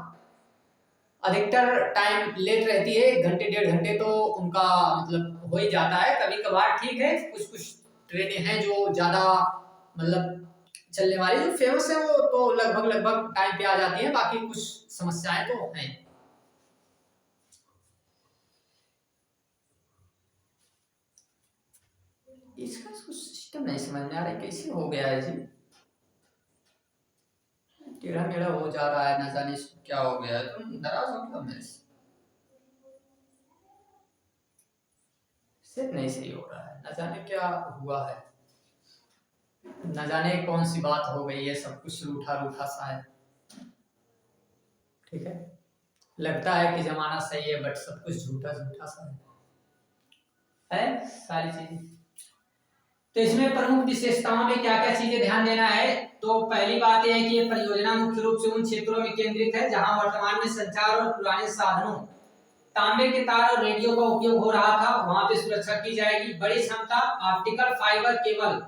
अधिकतर टाइम लेट रहती है, 1 घंटे 1.5 घंटे तो उनका मतलब हो ही जाता है। कभी कभार ठीक है, कुछ कुछ ट्रेनें हैं जो ज्यादा मतलब चलने वाली जो फेमस है वो तो लगभग टाइम पे आ जाती है, बाकी कुछ समस्याएं तो हैं। इसका कुछ सिस्टम नहीं समझ में आ रहा है, कैसे हो गया है जी, टेढ़ा मेढ़ा हो जा रहा है, ना जाने इसको क्या हो गया है। तुम नाराज हो क्यों मेरे से? नहीं सही हो रहा है, ना जाने क्या हुआ है, ना जाने कौन सी बात हो गई है, सब कुछ रूठा रूठा सा है। ठीक है, लगता है कि जमाना सही है बट सब कुछ झूठा झूठा सा है सारी चीजें। तो इसमें प्रमुख विशेषताओं में क्या क्या चीजें ध्यान देना है। तो पहली बात यह है कि ये परियोजना मुख्य रूप से उन क्षेत्रों में केंद्रित है जहां वर्तमान में संचार और पुराने साधनों तांबे के तार और रेडियो का उपयोग हो रहा था, वहां पे सुरक्षा की जाएगी। बड़ी क्षमता ऑप्टिकल फाइबर केबल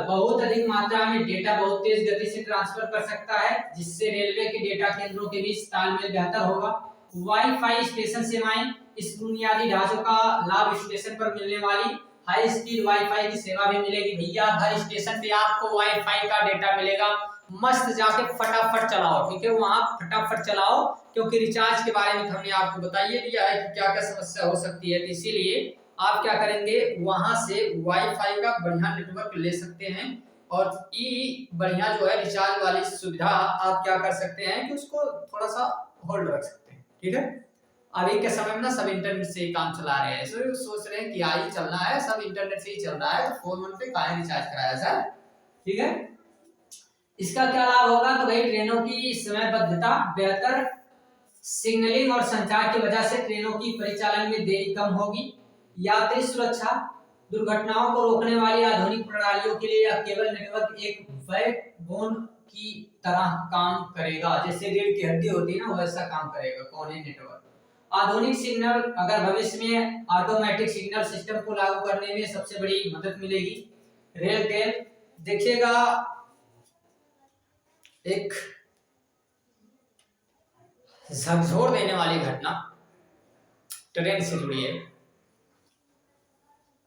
बहुत अधिक मात्रा में डेटा बहुत तेज गति से ट्रांसफर कर सकता है, जिससे रेलवे के डेटा केंद्रों के बीच तालमेल बेहतर होगा। वाईफाई स्टेशन सेवाएं, इस बुनियादी ढांचों का लाभ स्टेशन पर मिलने वाली हाई स्पीड वाईफाई की सेवा भी मिलेगी। भैया हर स्टेशन पे आपको वाईफाई का डेटा मिलेगा, मस्त जाके फटाफट चलाओ। ठीक है, वहां फटाफट चलाओ, क्योंकि रिचार्ज के बारे में हमने आपको बताइए दिया है कि क्या क्या समस्या हो सकती है। तो इसीलिए आप क्या करेंगे, वहां से वाईफाई का बढ़िया नेटवर्क ले सकते हैं, और बढ़िया जो है रिचार्ज वाली सुविधा आप क्या कर सकते हैं कि उसको थोड़ा सा होल्ड रख सकते हैं। ठीक है, अभी के समय में ना सब इंटरनेट से ही काम चला रहे हैं, सोच रहे हैं कि आई चलना है, सब इंटरनेट से ही चल रहा है, तो फोन पे काहे रिचार्ज कराया जाए। ठीक है, इसका क्या लाभ होगा, तो भाई ट्रेनों की समयबद्धता, बेहतर सिग्नलिंग और संचार की वजह से ट्रेनों की परिचालन में देरी कम होगी। यात्री सुरक्षा, दुर्घटनाओं को रोकने वाली आधुनिक प्रणालियों के लिए यह केबल नेटवर्क एक बैकबोन की तरह काम करेगा, जैसे रीढ़ की हड्डी होती है ना, वैसा काम करेगा कोने नेटवर्क। आधुनिक सिग्नल, अगर भविष्य में ऑटोमेटिक सिग्नल सिस्टम को लागू करने में सबसे बड़ी मदद मिलेगी। रेल टेल, देखिएगा एक झकझोर देने वाली घटना ट्रेन से जुड़ी है,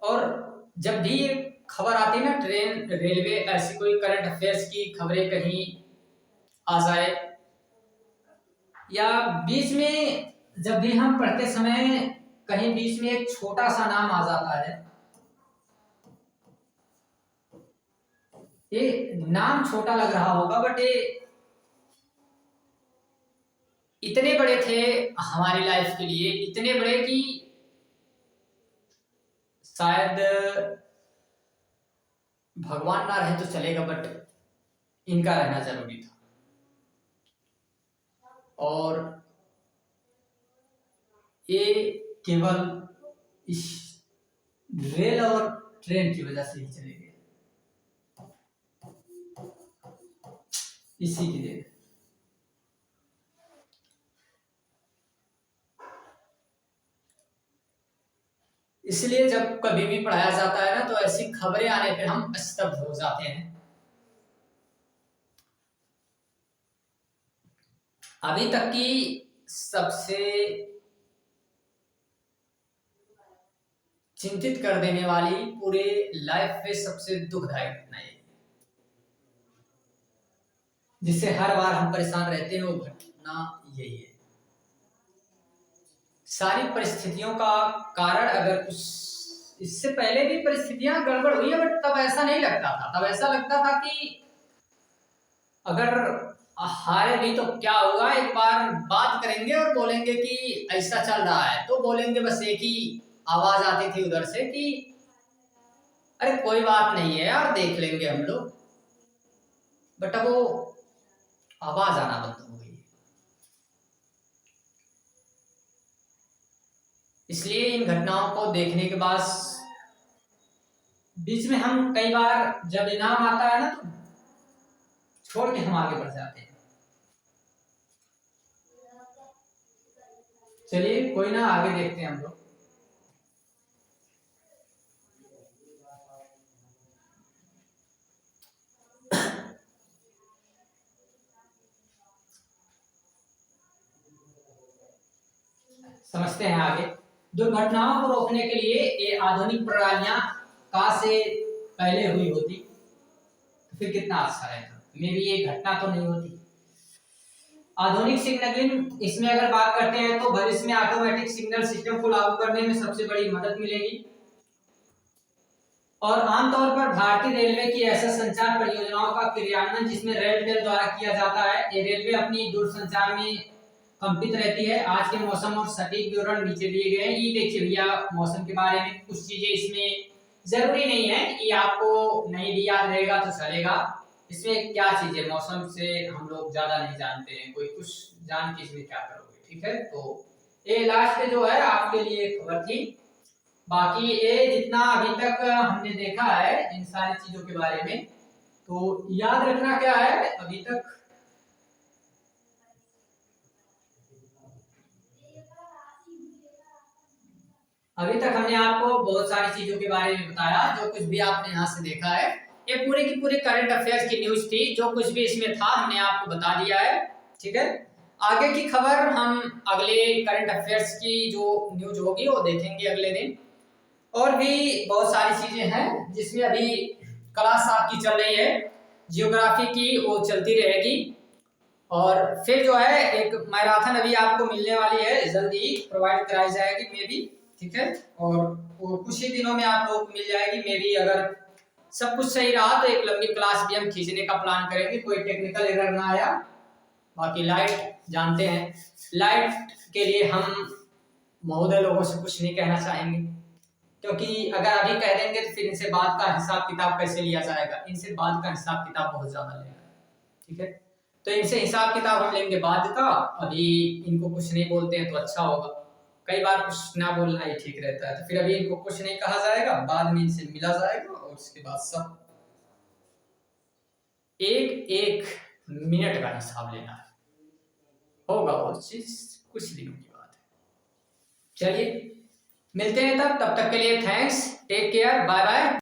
और जब भी खबर आती है ना ट्रेन रेलवे ऐसी कोई करंट अफेयर्स की खबरें कहीं आ जाए, या बीच में जब भी हम पढ़ते समय कहीं बीच में एक छोटा सा नाम आ जाता है, ये नाम छोटा लग रहा होगा बट ये इतने बड़े थे हमारी लाइफ के लिए, इतने बड़े कि शायद भगवान ना रहे तो चलेगा बट इनका रहना जरूरी था। और ये केवल इस रेल और ट्रेन की वजह से ही चले गए, इसी की देन। इसलिए जब कभी भी पढ़ाया जाता है ना, तो ऐसी खबरें आने पे हम स्तब्ध हो जाते हैं। अभी तक की सबसे चिंतित कर देने वाली, पूरे लाइफ में सबसे दुखदायक घटना है, जिससे हर बार हम परेशान रहते हैं, वो घटना यही है। सारी परिस्थितियों का कारण, अगर कुछ इससे पहले भी परिस्थितियां गड़बड़ हुई है बट तब ऐसा नहीं लगता था, तब ऐसा लगता था कि अगर हारे भी तो क्या हुआ, एक बार बात करेंगे और बोलेंगे कि ऐसा चल रहा है, तो बोलेंगे बस एक ही आवाज आती थी उधर से कि अरे कोई बात नहीं है यार, देख लेंगे हम लोग। बट अब वो आवाज आना बंद हो गई। इसलिए इन घटनाओं को देखने के बाद बीच में हम कई बार जब इनाम आता है ना, तो छोड़ के हम आगे बढ़ जाते हैं। चलिए कोई ना, आगे देखते हैं हम लोग। समझते हैं आगे। दुर्घटनाओं को रोकने के लिए ये आधुनिक प्रणालियां का से पहले हुई होती तो फिर कितना अच्छा रहता, मे भी ये घटना तो नहीं होती। आधुनिक सिग्नलिंग इसमें अगर बात करते हैं तो भविष्य में ऑटोमेटिक सिग्नल सिस्टम को लागू करने में सबसे बड़ी मदद मिलेगी। और आमतौर पर भारतीय रेलवे की ऐसे संचार परियोजनाओं का क्रियान्वयन जिसमें रेल टेल द्वारा किया जाता है। ये रेलवे अपनी दूरसंचार में कंपित रहती है। आज के मौसम और सटीक विवरण नीचे दिए गए हैं। ये देखिए भैया, मौसम के बारे में कुछ चीजें इसमें जरूरी नहीं है कि आपको नहीं भी याद रहेगा तो चलेगा। इसमें क्या चीजें मौसम से हम लोग ज्यादा नहीं जानते हैं, कोई कुछ जान के इसमें क्या करोगे, ठीक है। तो ये लास्ट जो है आपके लिए खबर थी। बाकी ये जितना अभी तक हमने देखा है इन सारी चीजों के बारे में, तो याद रखना क्या है अभी तक हमने आपको बहुत सारी चीजों के बारे में बताया। जो कुछ भी आपने यहाँ से देखा है ये पूरे की पूरी करंट अफेयर्स की न्यूज थी। जो कुछ भी इसमें था हमने आपको बता दिया है, ठीक है। आगे की खबर हम अगले करंट अफेयर्स की जो न्यूज होगी वो देखेंगे अगले दिन। और भी बहुत सारी चीजें हैं जिसमें अभी क्लास आपकी चल रही है जियोग्राफी की, वो चलती रहेगी। और फिर जो है एक मैराथन अभी आपको मिलने वाली है, जल्दी प्रोवाइड कराई जाएगी मे बी, ठीक है। और वो कुछ ही दिनों में आप लोग को मिल जाएगी मे बी। अगर सब कुछ सही रहा तो एक लंबी क्लास भी हम खींचने का प्लान करेंगे, कोई टेक्निकल एरर ना आया। बाकी लाइट जानते हैं, लाइट के लिए हम महोदय लोगों से कुछ नहीं कहना चाहेंगे, क्योंकि अगर अभी कह देंगे तो फिर इनसे बाद का हिसाब किताब कैसे लिया जाएगा। इनसे बाद का हिसाब किताब बहुत ज्यादा लेगा, ठीक है। तो इनसे हिसाब किताब हम लेंगे बाद का। अभी इनको कुछ नहीं बोलते हैं तो अच्छा होगा। कई बार कुछ ना बोलना ही ठीक रहता है। तो फिर अभी इनको कुछ नहीं कहा जाएगा, बाद में इनसे मिला जाएगा और उसके बाद सब एक एक मिनट का हिसाब लेना है। होगा वो चीज कुछ दिनों की बात है। चलिए मिलते हैं तब तक के लिए thanks, take care, bye bye.